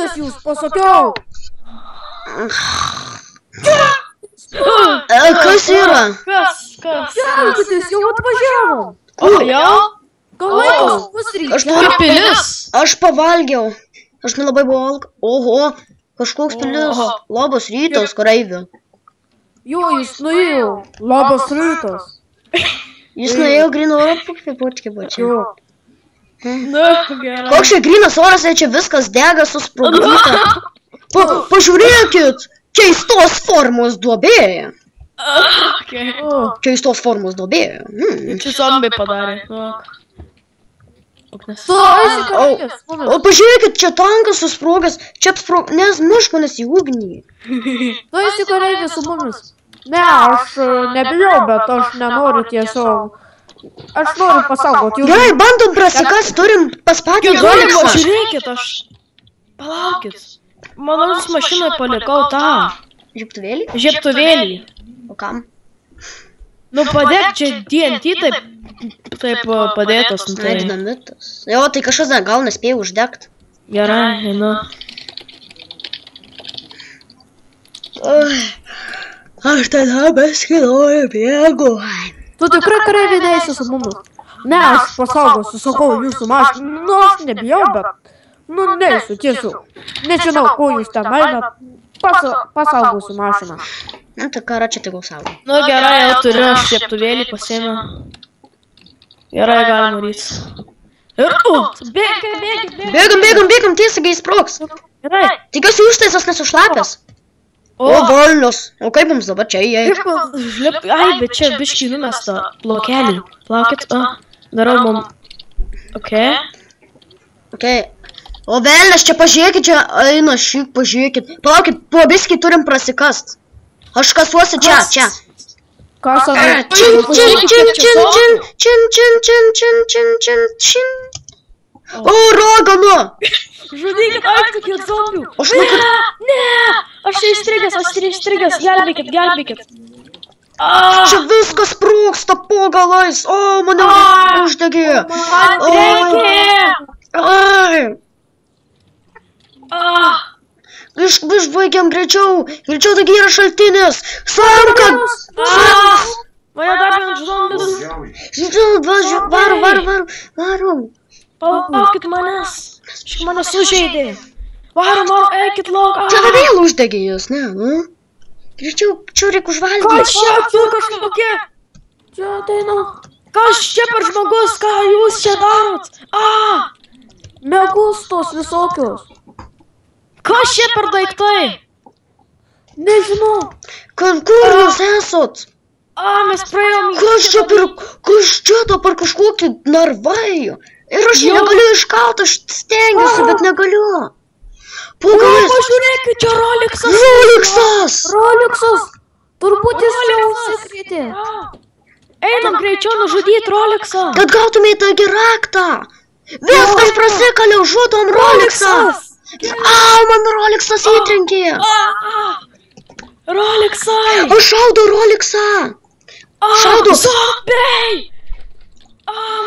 Žmonės jūs pasakiau. Kas yra? Kas? Gelbėtis, jau atvažiavom. O, jau? Gal laikas pusryčių? Aš turiu Pilis. Aš pavalgiau. Aš nelabai buvau Oho, kažkoks pilis. Labas rytas, kareivė. Jo, jis nuėjo. Labas rytas. Jis nuėjo gryno oro pakvėpuoti pačiai. Jo. Na, gerai. Koks čia grynas oras, čia viskas dega susprogdyta. Pažiūrėkit, keistos formos duobė. Okay. Keistos formos duobė. Čia zombiai padarė. Tu esi kareivės. O pažiūrėkit, čia tankas susprogęs, čia nes miškonas į ugnį. Tu esi kareivės su mumis. Ne, aš nebijau, bet aš nenoriu tiesiog. Aš noriu pasaugoti jūs. Gerai, bandom prasikast, turim paspatį Rolexą. Žiūrėkit, aš... Palaukit. Mano mašinoje palikau tą. Žiebtuvėlį? Žiebtuvėlį. O kam? Nu, padėk, čia DNT taip padėtas. Tai dinamitas. Jo, tai kažkas dar gal nespėjo uždegt. Gerai, einu. Aš tada beskiloju bėgu. Tu tikrai kareivė neisi su mumis. Ne, aš pasaugosiu, sakau, jūsų mašiną. Nu, aš nebijau, bet... Nu, neisiu tiesiog. Nežinau, ko jūs ten einat. Pasaugosiu mašiną. Na, tai ką čia tegul saugo. Nu, gerai, jau turiu žiebtuvėlį pasiėmę. Gerai, galima ryti. Ir tu! Bėgam, tiesiai sprogs. Gerai. Tikiuosi užtaisas nesušlapęs. O, valnius. O kaip mums dabar čia įėjai? Ai, bet čia biškį numesta blokelį. Plaukit, darau mum. Okei. O velnės, čia pažiūrėkit, čia eina šik, pažiūrėkit. Palaukit, po biskį turim prasikast. Aš kasuosi čia. Kas aš? Čin. O, ragana. Žudykit, aiktukit zombių. Aš laikit. Ne, aš čia įstrigęs, gelbėkit. Čia viskas sprūksta po galais. O, mane uždegė. Išbaigiam greičiau, taigi yra šaltinis. Samkam. Mane dar vien zombis. Varom. Palaukit manęs. Mane sužeidė. Varom, eikit lauk. Tave vėl uždegė jis, ne? Greičiau, čia reikia užvalgyti. Kas čia kažkokie? Čia ateina. Kas čia per žmogus, ką jūs čia darot? Megustos visokios. Kas čia per daiktai? Nežinau. Kur jūs esat? Mes praėjom į... Kas čia dabar kažkokie narvai? Ir aš negaliu iškalt, aš stengiuosi, bet negaliu. Pagalis. Pažiūrėkit, čia Rolexas. Turbūt jis jau užsikrėtė. Einam greičiau nužudyti Rolexą. Kad gautumėte tokį raktą. Viskas prasikaliau, žudom Rolexą. Man Rolexas įtrenkė. Rolexai. Aš šaudau Rolexą. Zombiai.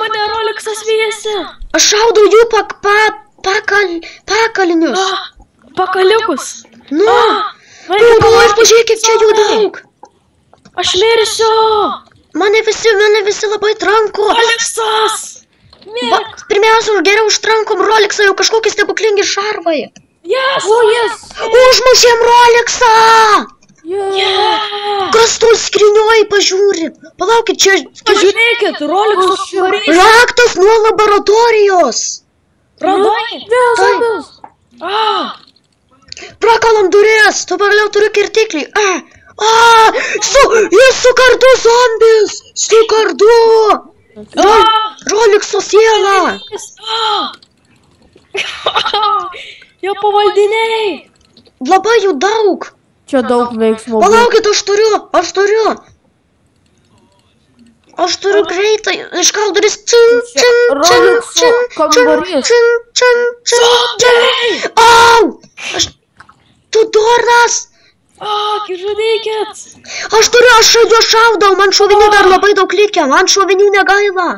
Mane Rolexas vėsi. Aš šaudau jų pakalinius. Pakaliukus. Nu, galvojus, pažiūrėkit, čia jų daug. Aš mirsiu. Mane visi labai tranko. Rolexas. Pirmiausia, geriau užtrankom Rolexą, jau kažkokie stebuklingi šarvai. Užmušėm Rolexą. Kas tu skrynioj pažiūri? Palaukit, čia... Pažiūrėkit, Rolexas švarys. Raktas nuo laboratorijos. Radai? Prakalam duris, tu pagaliau turiu kirtiklį. Jis su kardu zombis. Su kardu. Rolexo siela. Jo pavaldiniai. Labai jų daug. Čia daug veiksmų. Palaukit, aš turiu. Aš turiu greitai. Iškal duris. Rolexo kambarys. Au! Tu durnas. Žudykit. Aš jo šaudau, man šovinių dar labai daug likę, man šovinių negaila.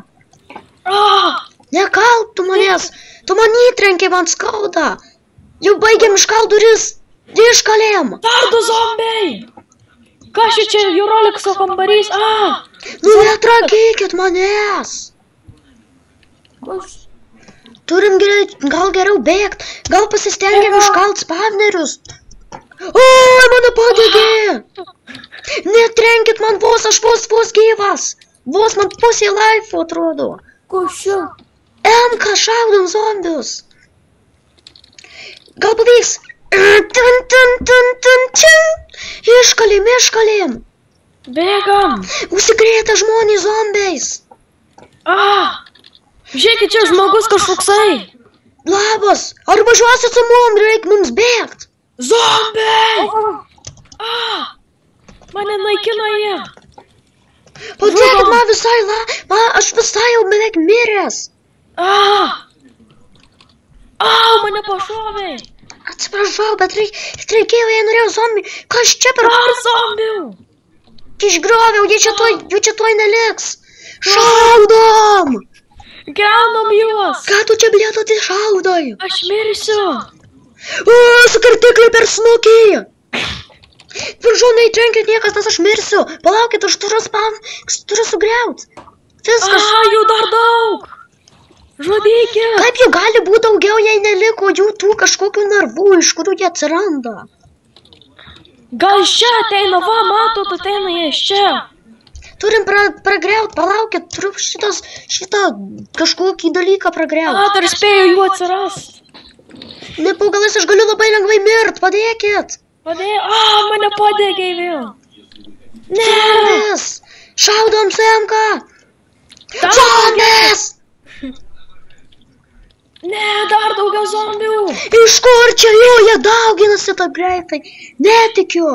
Nekalk tu manęs, tu man įtrenkė, man skauda. Jau baigėm iškalt duris. Iškalėm. Dar du zombiai! Kas čia Jurolikso kambarys? Nu netrakykit manęs. Turim gal geriau bėgt. Gal pasistengiam iškalt spavnerius. Oi, mane padegė. Netrenkit man vos, aš vos gyvas. Vos man pusė laifo atrodo. Košiu. Ką šaudom zombius. Gal pavyks. Iškalėm. Bėgam. Užsikrėtę žmonės zombiais. Žiūrėkit, čia žmogus kažkoksai. Labas. Ar važiuosit su mum, reik mums bėgt. Zombiai! Mane naikina jie. Padėkit man visai, aš visai jau beveik miręs. Mane pašovė. Atsiprašau, bet reikėjo, jei norėjau zombių. Kas čia per... Ar zombių? Išgrioviau, jų čia tuoj neliks. Šaudom! Gaunam juos. Ką tu čia blėto tai šaudai? Aš mirsiu. Sukartikliai per snukį. Prašau, neįtrenkit niekas, nes aš mirsiu. Palaukit, aš turiu sugriaut. Viskas. Jų dar daug. Žudykit. Kaip jų gali būti daugiau, jei neliko jų tų kažkokių narvų, iš kurių jie atsiranda? Gal iš čia ateina, matot, ateina jie iš čia. Turim pragriaut, palaukit, turiu šitą kažkokį dalyką pragriaut. Dar spėjau jų atsirast. Nepaugalais, aš galiu labai lengvai mirt, padėkit. Mane padėgė vėl. Ne. Šaudom Semką. Zombis. Ne, dar daugiau zombių. Iš kur čia jie dauginasi taip greitai? Netikiu.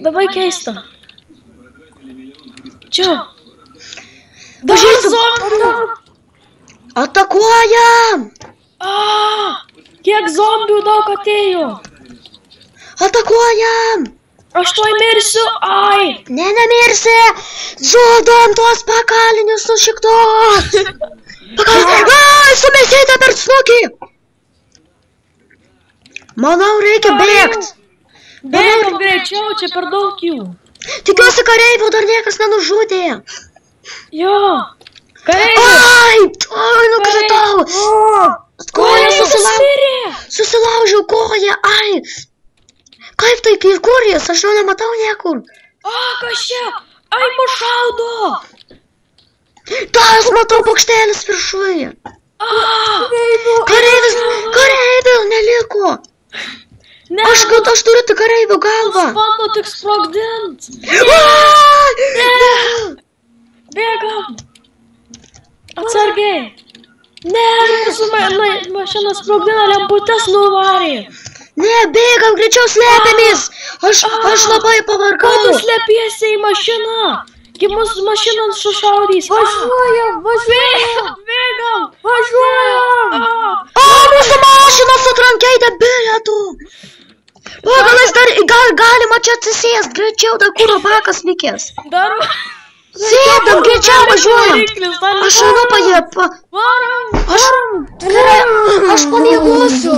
Dabar keista. Čia. Dar zombių. Atakuojam. Kiek zombių daug atėjo. Atakuojam. Aš tuoj mirsiu. Nemirsi. Žudom tuos pakalinius sušiktos. Sumėsėte per snukį. Manau, reikia bėgt. Bėgam greičiau, čia per daug jų. Tikiuosi, kareivių dar niekas nenužudė. Jo. Kareivių. Nukritau. Koją susilaužiau koją. Kaip tai, kur jis? Aš jau nematau niekur. Kas čia? Mus šaudo. Tas matau paukštelis viršuje. Kareivių neliko. Aš turiu tik kareivių galvą. Bando tik sprogdint. Bėgam. Atsargiai. Ne, mašina sprogdina, lemputes nuvarė. Ne, bėgam, greičiau slėpėmės. Aš labai pavargau. Ką tu slėpiesi į mašiną? Gi mūsų mašiną sušaudys. Važiuojam. Bėgam. Važiuojam. Mūsų mašiną sutrankeitė bilietų. Gal galima čia atsisėst, greičiau, dar kuro bakas likęs. Sėdam, greičiau važiuojam. Aš einu pajėpa. Aš pamiegosiu.